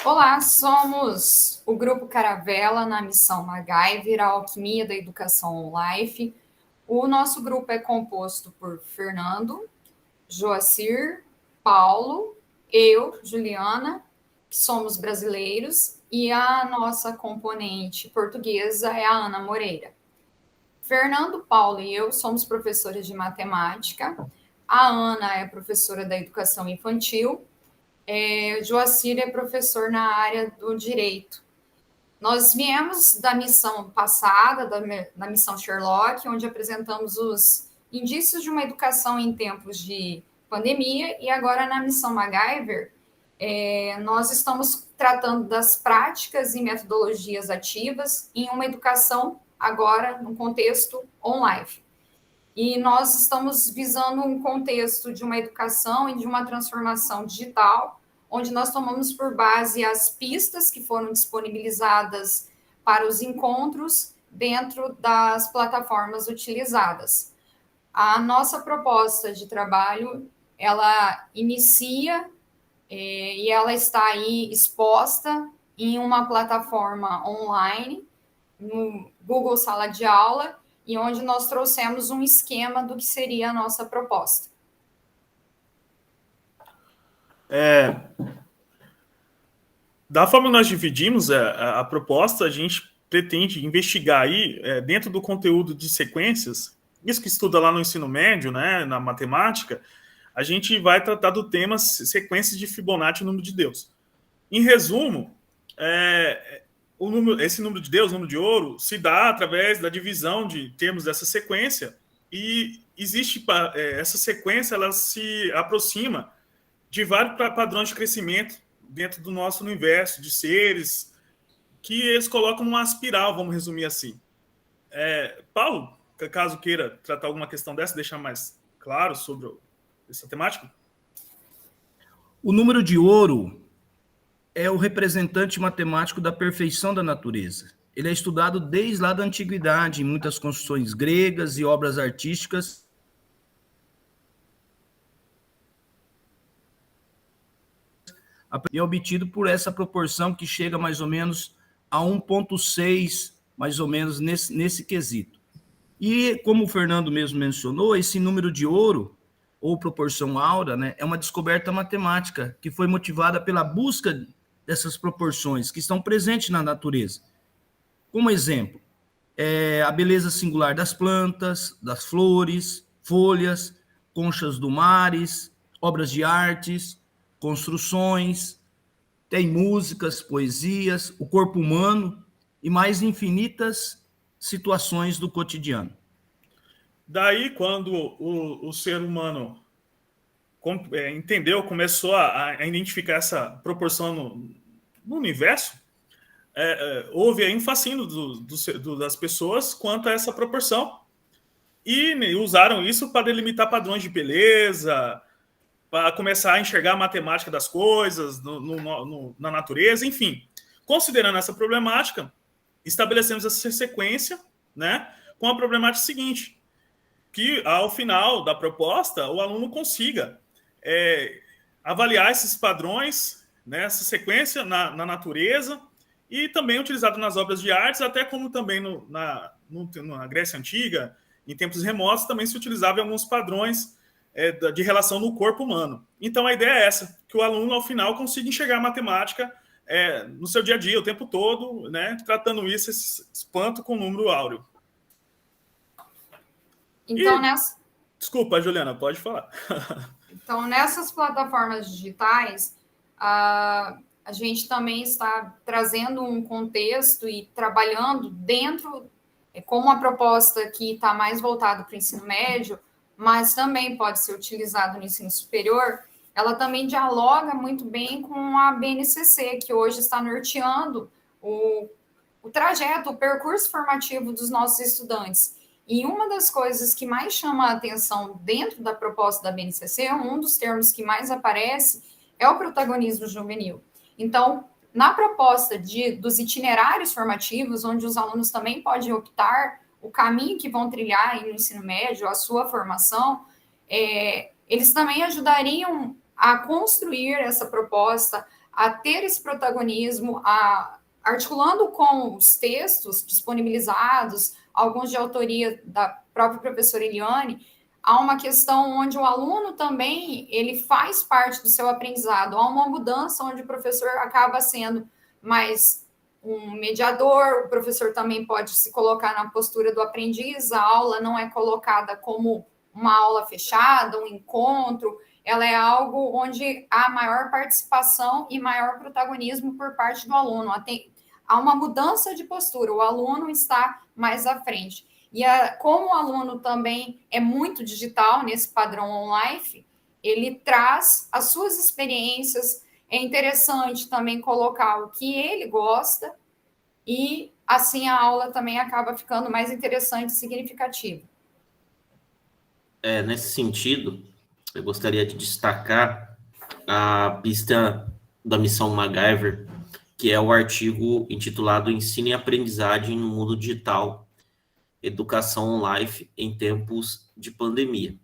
Olá, somos o Grupo Caravela na missão MacGyver, a Alquimia da Educação Life. O nosso grupo é composto por Fernando, Joacir, Paulo, eu, Juliana, que somos brasileiros, e a nossa componente portuguesa é a Ana Moreira. Fernando, Paulo e eu somos professores de matemática. A Ana é professora da educação infantil. O Joacir é professor na área do direito. Nós viemos da missão passada, da missão Sherlock, onde apresentamos os indícios de uma educação em tempos de pandemia, e agora na missão MacGyver, nós estamos tratando das práticas e metodologias ativas em uma educação agora no contexto online. E nós estamos visando um contexto de uma educação e de uma transformação digital, onde nós tomamos por base as pistas que foram disponibilizadas para os encontros dentro das plataformas utilizadas. A nossa proposta de trabalho, ela inicia e ela está aí exposta em uma plataforma online, no Google Sala de Aula, e onde nós trouxemos um esquema do que seria a nossa proposta. Da forma que nós dividimos a proposta, a gente pretende investigar aí, dentro do conteúdo de sequências, isso que estuda lá no ensino médio, né, na matemática, a gente vai tratar do tema sequências de Fibonacci, o número de Deus. Em resumo, esse número de Deus, o número de ouro, se dá através da divisão de termos dessa sequência, e existe essa sequência, ela se aproxima de vários padrões de crescimento dentro do nosso universo de seres, que eles colocam numa espiral, vamos resumir assim. Paulo, caso queira tratar alguma questão dessa, deixar mais claro sobre essa temática. O número de ouro é o representante matemático da perfeição da natureza. Ele é estudado desde lá da antiguidade, em muitas construções gregas e obras artísticas. E é obtido por essa proporção que chega mais ou menos a 1,6, mais ou menos nesse quesito. E, como o Fernando mesmo mencionou, esse número de ouro, ou proporção áurea, né, é uma descoberta matemática que foi motivada pela busca dessas proporções que estão presentes na natureza. Como exemplo, a beleza singular das plantas, das flores, folhas, conchas do mares, obras de artes, construções, tem músicas, poesias, o corpo humano e mais infinitas situações do cotidiano. Daí, quando o ser humano entendeu, começou a identificar essa proporção no universo, houve aí um fascínio das pessoas quanto a essa proporção, e usaram isso para delimitar padrões de beleza, para começar a enxergar a matemática das coisas na natureza, enfim. Considerando essa problemática, estabelecemos essa sequência, né, com a problemática seguinte, que ao final da proposta o aluno consiga avaliar esses padrões, né, essa sequência na natureza, e também utilizado nas obras de artes, até como também na Grécia Antiga, em tempos remotos, também se utilizava em alguns padrões de relação no corpo humano. Então a ideia é essa, que o aluno ao final consiga enxergar a matemática no seu dia a dia, o tempo todo, né, tratando esse espanto com o número áureo. Então, Desculpa, Juliana, pode falar. Então, nessas plataformas digitais, a gente também está trazendo um contexto e trabalhando dentro, com uma proposta que está mais voltada para o ensino médio, mas também pode ser utilizado no ensino superior. Ela também dialoga muito bem com a BNCC, que hoje está norteando o trajeto, o percurso formativo dos nossos estudantes. E uma das coisas que mais chama a atenção dentro da proposta da BNCC, um dos termos que mais aparece, é o protagonismo juvenil. Então, na proposta dos itinerários formativos, onde os alunos também podem optar o caminho que vão trilhar no ensino médio, a sua formação, eles também ajudariam a construir essa proposta, a ter esse protagonismo, articulando com os textos disponibilizados, alguns de autoria da própria professora Eliane, há uma questão onde o aluno também ele faz parte do seu aprendizado, há uma mudança onde o professor acaba sendo mais um mediador, o professor também pode se colocar na postura do aprendiz, a aula não é colocada como uma aula fechada, um encontro, ela é algo onde há maior participação e maior protagonismo por parte do aluno. Há uma mudança de postura, o aluno está mais à frente. E como o aluno também é muito digital nesse padrão on-life, ele traz as suas experiências. É interessante também colocar o que ele gosta e assim a aula também acaba ficando mais interessante e significativa. Nesse sentido, eu gostaria de destacar a pista da missão MacGyver, que é o artigo intitulado Ensino e Aprendizagem no Mundo Digital, Educação On-Life em Tempos de Pandemia.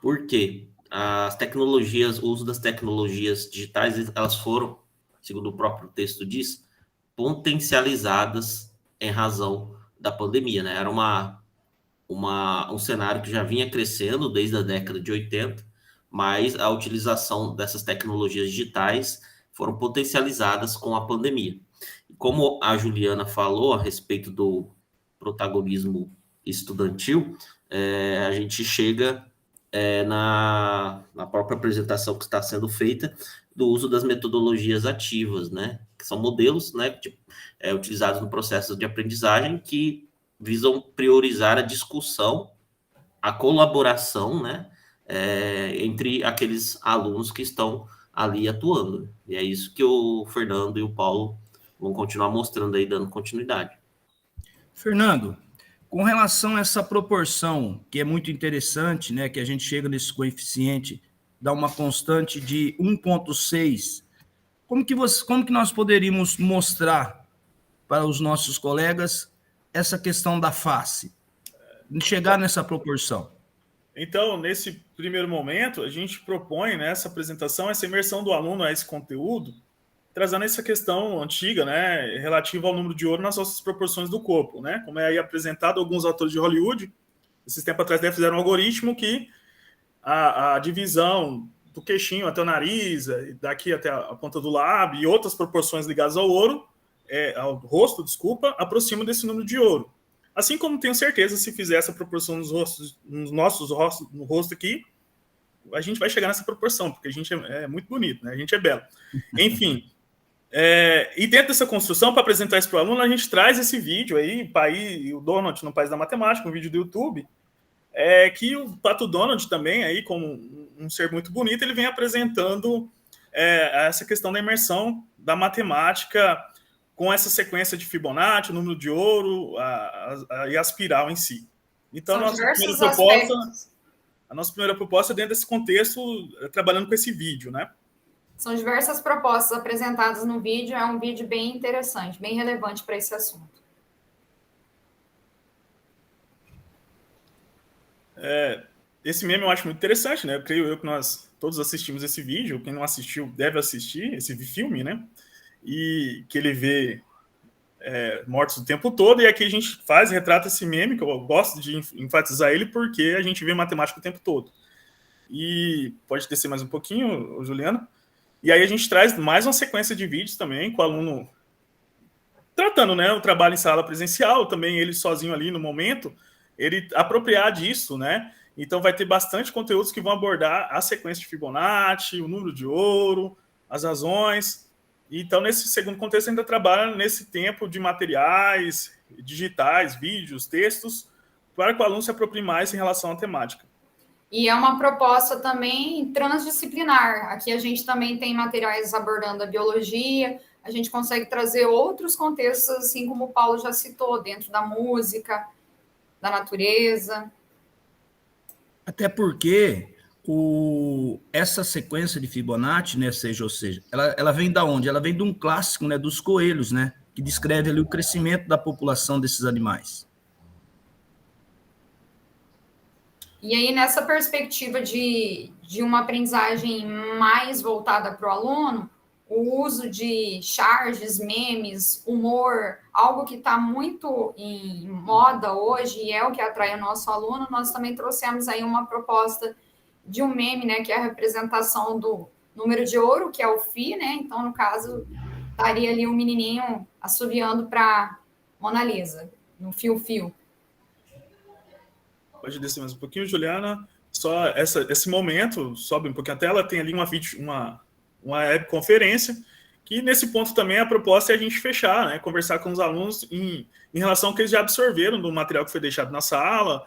Por quê? As tecnologias, o uso das tecnologias digitais, elas foram, segundo o próprio texto diz, potencializadas em razão da pandemia, né? Era um cenário que já vinha crescendo desde a década de 80, mas a utilização dessas tecnologias digitais foram potencializadas com a pandemia. Como a Juliana falou a respeito do protagonismo estudantil, a gente chega na própria apresentação que está sendo feita do uso das metodologias ativas, né? Que são modelos, né, utilizados no processo de aprendizagem que visam priorizar a discussão, a colaboração, né, entre aqueles alunos que estão ali atuando. E é isso que o Fernando e o Paulo vão continuar mostrando aí, dando continuidade. Fernando, com relação a essa proporção, que é muito interessante, né, que a gente chega nesse coeficiente, dá uma constante de 1,6, como que nós poderíamos mostrar para os nossos colegas essa questão da face, chegar nessa proporção? Então, nesse primeiro momento, a gente propõe nessa apresentação essa imersão do aluno a esse conteúdo, trazendo essa questão antiga, né, relativa ao número de ouro nas nossas proporções do corpo, né? Como é aí apresentado, alguns autores de Hollywood, esses tempos atrás, fizeram um algoritmo que a divisão do queixinho até o nariz, daqui até a ponta do lábio e outras proporções ligadas ao ouro, ao rosto, desculpa, aproximam desse número de ouro. Assim como tenho certeza, se fizer essa proporção nos nossos rostos, no rosto aqui, a gente vai chegar nessa proporção, porque a gente é muito bonito, né? A gente é belo. Enfim, e dentro dessa construção, para apresentar isso para o aluno, a gente traz esse vídeo aí, o Donald no País da Matemática, um vídeo do YouTube, que o Pato Donald também, aí, como um ser muito bonito, ele vem apresentando essa questão da imersão da matemática com essa sequência de Fibonacci, o número de ouro e a espiral em si. Então, a nossa primeira proposta é dentro desse contexto, trabalhando com esse vídeo, né? São diversas propostas apresentadas no vídeo, é um vídeo bem interessante, bem relevante para esse assunto. Esse meme eu acho muito interessante, né? Eu creio que nós todos assistimos esse vídeo, quem não assistiu deve assistir esse filme, né? E que ele vê mortos o tempo todo, e aqui a gente retrata esse meme, que eu gosto de enfatizar ele, porque a gente vê matemática o tempo todo. E pode descer mais um pouquinho, Juliana. E aí a gente traz mais uma sequência de vídeos também, com o aluno tratando, né, o trabalho em sala presencial, também ele sozinho ali no momento, ele apropriar disso, né? Então vai ter bastante conteúdos que vão abordar a sequência de Fibonacci, o número de ouro, as razões. Então, nesse segundo contexto, ainda trabalha nesse tempo de materiais digitais, vídeos, textos, para que o aluno se aproprie mais em relação à temática. E é uma proposta também transdisciplinar. Aqui a gente também tem materiais abordando a biologia, a gente consegue trazer outros contextos, assim como o Paulo já citou, dentro da música, da natureza. Até porque essa sequência de Fibonacci, né, ou seja, ela vem da onde? Ela vem de um clássico, né, dos coelhos, né, que descreve ali o crescimento da população desses animais. E aí, nessa perspectiva de uma aprendizagem mais voltada para o aluno, o uso de charges, memes, humor, algo que está muito em moda hoje e é o que atrai o nosso aluno, nós também trouxemos aí uma proposta de um meme, né, que é a representação do número de ouro, que é o Fi, né? Então, no caso, estaria ali um menininho assoviando para Mona Lisa, no fio-fio. Pode descer mais um pouquinho, Juliana. Só esse momento, sobe um pouquinho a tela, tem ali uma webconferência, que nesse ponto também a proposta é a gente fechar, né, conversar com os alunos em relação ao que eles já absorveram do material que foi deixado na sala,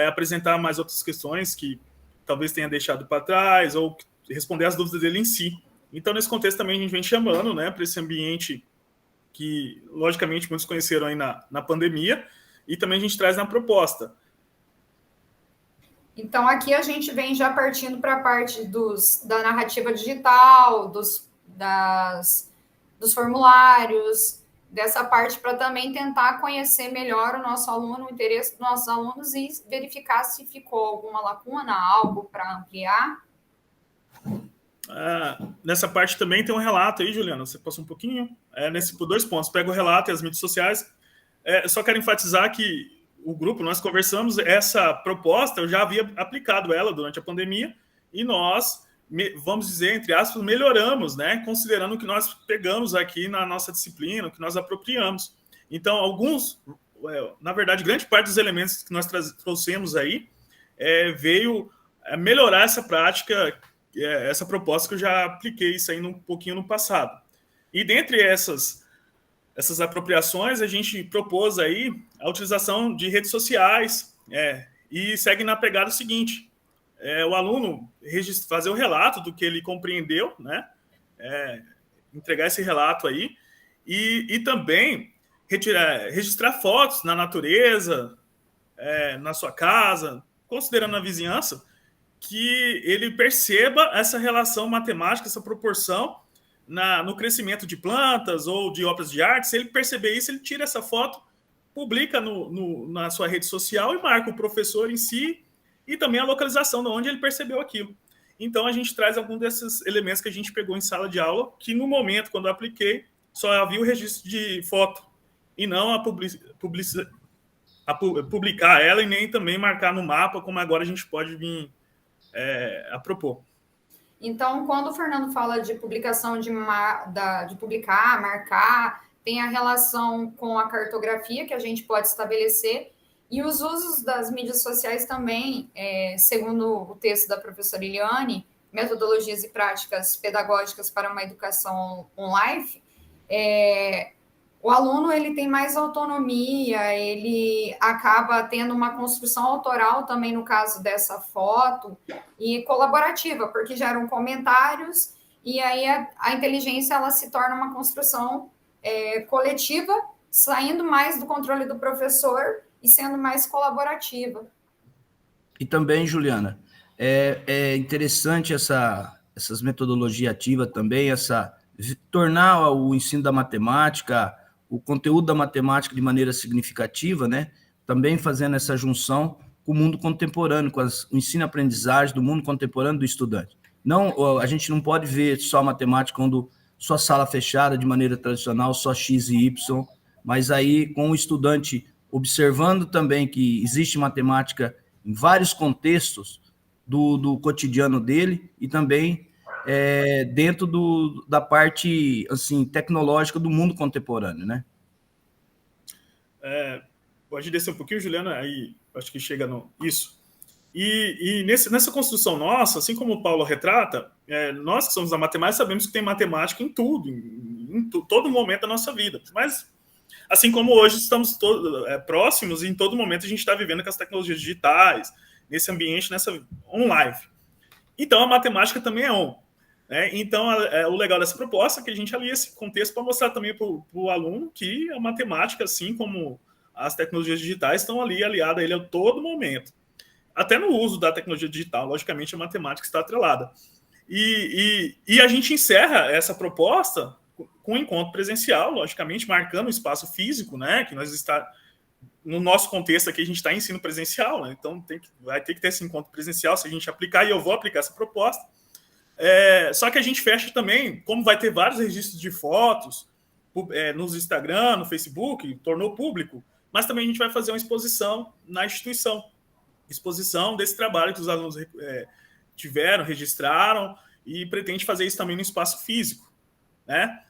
apresentar mais outras questões que talvez tenha deixado para trás, ou responder as dúvidas dele em si. Então, nesse contexto também a gente vem chamando, né, para esse ambiente que, logicamente, muitos conheceram aí na pandemia, e também a gente traz na proposta. Então, aqui a gente vem já partindo para a parte da narrativa digital, dos formulários, dessa parte para também tentar conhecer melhor o nosso aluno, o interesse dos nossos alunos e verificar se ficou alguma lacuna, algo para ampliar. Nessa parte também tem um relato aí, Juliana, você passou um pouquinho, por 2 pontos, pega o relato e as mídias sociais. Eu só quero enfatizar que o grupo, nós conversamos, essa proposta, eu já havia aplicado ela durante a pandemia, e nós, vamos dizer, entre aspas, melhoramos, né, considerando o que nós pegamos aqui na nossa disciplina, o que nós apropriamos. Então, na verdade, grande parte dos elementos que nós trouxemos aí veio melhorar essa prática, essa proposta que eu já apliquei isso aí um pouquinho no passado. E dentre essas apropriações, a gente propôs aí a utilização de redes sociais, e segue na pegada seguinte: o aluno fazer o relato do que ele compreendeu, né? Entregar esse relato aí, e também registrar fotos na natureza, na sua casa, considerando a vizinhança, que ele perceba essa relação matemática, essa proporção no crescimento de plantas ou de obras de arte. Se ele perceber isso, ele tira essa foto, publica na sua rede social e marca o professor em si e também a localização de onde ele percebeu aquilo. Então, a gente traz alguns desses elementos que a gente pegou em sala de aula, que no momento, quando eu apliquei, só havia o registro de foto e não publicar ela e nem também marcar no mapa, como agora a gente pode vir a propor. Então, quando o Fernando fala de publicação de publicar, marcar, tem a relação com a cartografia que a gente pode estabelecer, e os usos das mídias sociais também, segundo o texto da professora Eliane, Metodologias e Práticas Pedagógicas para uma Educação online, o aluno ele tem mais autonomia, ele acaba tendo uma construção autoral também no caso dessa foto, e colaborativa, porque geram comentários, e aí a inteligência ela se torna uma construção coletiva, saindo mais do controle do professor e sendo mais colaborativa. E também, Juliana, é interessante essas metodologias ativas também, tornar o ensino da matemática, o conteúdo da matemática de maneira significativa, né? Também fazendo essa junção com o mundo contemporâneo, com o ensino-aprendizagem do mundo contemporâneo do estudante. A gente não pode ver só matemática quando só sala fechada de maneira tradicional, só X e Y, mas aí com o estudante observando também que existe matemática em vários contextos do cotidiano dele e também dentro da parte assim, tecnológica do mundo contemporâneo, né? Pode descer um pouquinho, Juliana, aí acho que chega isso. E nessa construção nossa, assim como o Paulo retrata, nós que somos da matemática sabemos que tem matemática em tudo, em todo momento da nossa vida. Mas, assim como hoje estamos próximos, e em todo momento a gente está vivendo com as tecnologias digitais, nesse ambiente, nessa online. Então, a matemática também é on. Então, o legal dessa proposta é que a gente alia esse contexto para mostrar também para o aluno que a matemática, assim como as tecnologias digitais, estão ali aliadas a ele a todo momento. Até no uso da tecnologia digital, logicamente, a matemática está atrelada. E a gente encerra essa proposta com um encontro presencial, logicamente, marcando o espaço físico, né? Que nós no nosso contexto aqui, a gente está em ensino presencial, né? Então vai ter que ter esse encontro presencial se a gente aplicar, e eu vou aplicar essa proposta, Só que a gente fecha também, como vai ter vários registros de fotos nos Instagram, no Facebook, tornou público, mas também a gente vai fazer uma exposição na instituição, exposição desse trabalho que os alunos tiveram, registraram, e pretende fazer isso também no espaço físico, né?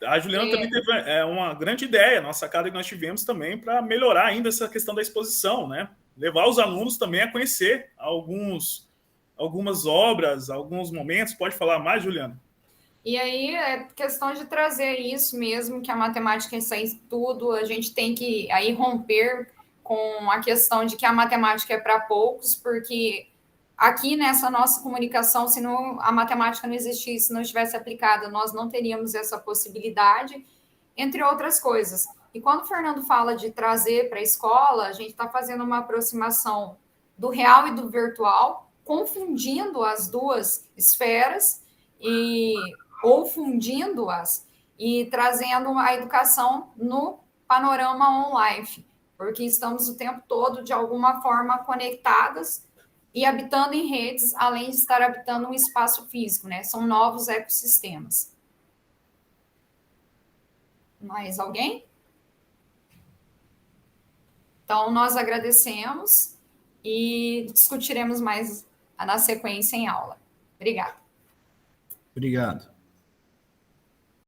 A Juliana também teve uma grande ideia, uma sacada que nós tivemos também para melhorar ainda essa questão da exposição, né? Levar os alunos também a conhecer algumas obras, alguns momentos. Pode falar mais, Juliana? E aí é questão de trazer isso mesmo, que a matemática isso aí tudo, a gente tem que aí romper com a questão de que a matemática é para poucos, porque aqui nessa nossa comunicação, se não, a matemática não existisse, não estivesse aplicada, nós não teríamos essa possibilidade, entre outras coisas. E quando o Fernando fala de trazer para a escola, a gente está fazendo uma aproximação do real e do virtual, confundindo as duas esferas ou fundindo-as e trazendo a educação no panorama online, porque estamos o tempo todo, de alguma forma, conectadas e habitando em redes, além de estar habitando um espaço físico, né? São novos ecossistemas. Mais alguém? Então, nós agradecemos e discutiremos mais na sequência em aula. Obrigada. Obrigado.